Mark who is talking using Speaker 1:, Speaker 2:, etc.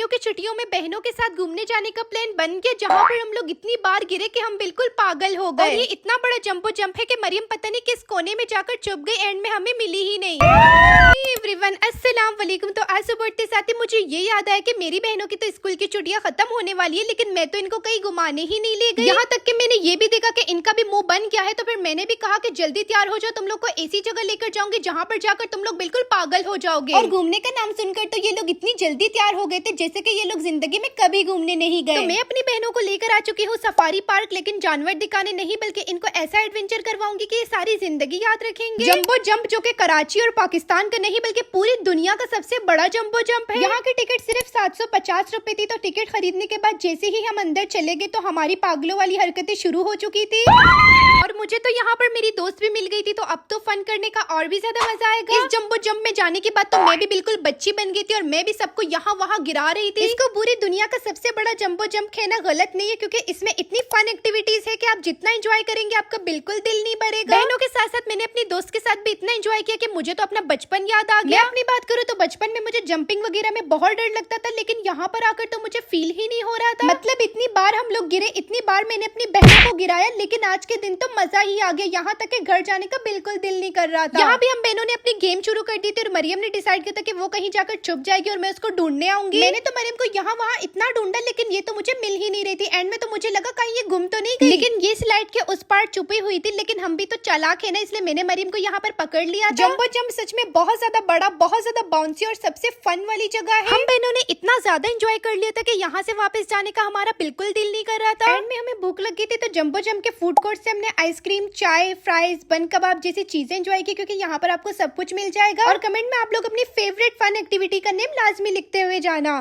Speaker 1: गर्मियों की छुट्टियों में बहनों के साथ घूमने जाने का प्लान बन गया, जहाँ पर हम लोग इतनी बार गिरे कि हम बिल्कुल पागल हो गए। और ये इतना बड़ा जंपो जंप है कि मरियम पता नहीं किस कोने में जाकर चुप गई, एंड में हमें मिली ही नहीं। एवरीवन अस्सलाम वालेकुम। तो आज सुबह उठते साथ ही मुझे ये याद आया कि मेरी बहनों की तो स्कूल की छुट्टियां खत्म होने वाली है, लेकिन मैं तो इनको कहीं घुमाने ही नहीं ले गई। यहाँ तक कि मैंने ये भी देखा कि इनका भी मुंह बन गया है, तो फिर मैंने भी कहा कि जल्दी तैयार हो जाओ, तुम लोग को ऐसी जगह लेकर जाऊंगी जहाँ पर जाकर तुम लोग बिल्कुल पागल हो जाओगे। और घूमने का नाम सुनकर तो ये लोग इतनी जल्दी तैयार हो गए थे जैसे कि ये लोग जिंदगी में कभी घूमने नहीं गए। तो मैं अपनी बहनों को लेकर आ चुकी हूँ सफारी पार्क, लेकिन जानवर दिखाने नहीं बल्कि इनको ऐसा एडवेंचर करवाऊंगी कि ये सारी जिंदगी याद रखेंगे। जंबो जंप जो कि कराची और पाकिस्तान का नहीं बल्कि पूरी दुनिया का सबसे बड़ा जंबो जंप है। यहाँ की टिकट सिर्फ 750 रुपए थी। तो टिकट खरीदने के बाद जैसे ही हम अंदर चले गए तो हमारी पागलों वाली हरकतें शुरू हो चुकी थी, और मुझे तो यहाँ पर मेरी दोस्त भी मिल गई थी, तो अब तो फन करने का और भी ज्यादा मजा आएगा। इस जंबो जंप में जाने के बाद तो मैं भी बिल्कुल बच्ची बन गई थी और मैं भी सबको यहाँ वहाँ गिरा रही थी। इसको पूरी दुनिया का सबसे बड़ा जंबो जंप कहना गलत नहीं है, क्योंकि इसमें इतनी फन एक्टिविटीज है कि आप जितना एंजॉय करेंगे आपका बिल्कुल दिल नहीं भरेगा। बहनों के साथ साथ मैंने अपनी दोस्त के साथ भी इतना एंजॉय किया कि मुझे तो अपना बचपन याद आ गया। मैं अपनी बात करूँ तो बचपन में मुझे जंपिंग वगैरह में बहुत डर लगता था, लेकिन यहाँ पर आकर तो मुझे फील ही नहीं हो रहा था। मतलब इतनी बार हम लोग गिरे, इतनी बार मैंने अपनी बहनों को गिराया, लेकिन आज के दिन तो मजा ही आ गया। यहाँ तक कि घर जाने का बिल्कुल दिल नहीं कर रहा था। यहाँ भी हम बहनों ने अपनी गेम शुरू कर दी थी और मरियम ने डिसाइड किया था कि वो कहीं जाकर छुप जाएगी और मैं उसको ढूंढने आऊंगी। मैंने तो मरियम को यहाँ वहाँ इतना ढूंढा, लेकिन ये तो मुझे मिल ही नहीं रही थी। एंड में तो मुझे लगा कहीं ये गुम तो नहीं गई, लेकिन ये स्लाइड के उस पार छुपी हुई थी। लेकिन हम भी तो चालाक है ना, इसलिए मैंने मरियम को यहाँ पर पकड़ लिया। जंबो जंप सच में बहुत ज्यादा बड़ा, बहुत ज्यादा बाउंसी और सबसे फन वाली जगह है। हम बहनों ने इतना ज्यादा एंजॉय कर लिया था कि यहाँ से वापस जाने का हमारा बिल्कुल दिल नहीं कर रहा था। एंड में हमें भूख लगी थी, तो जंबो जंप के फूड कोर्ट से हमने आइसक्रीम, चाय, फ्राइज, बन कबाब जैसी चीजें एंजॉय की, क्योंकि यहाँ पर आपको सब कुछ मिल जाएगा। और कमेंट में आप लोग अपनी फेवरेट फन एक्टिविटी का नेम लाजमी लिखते हुए जाना।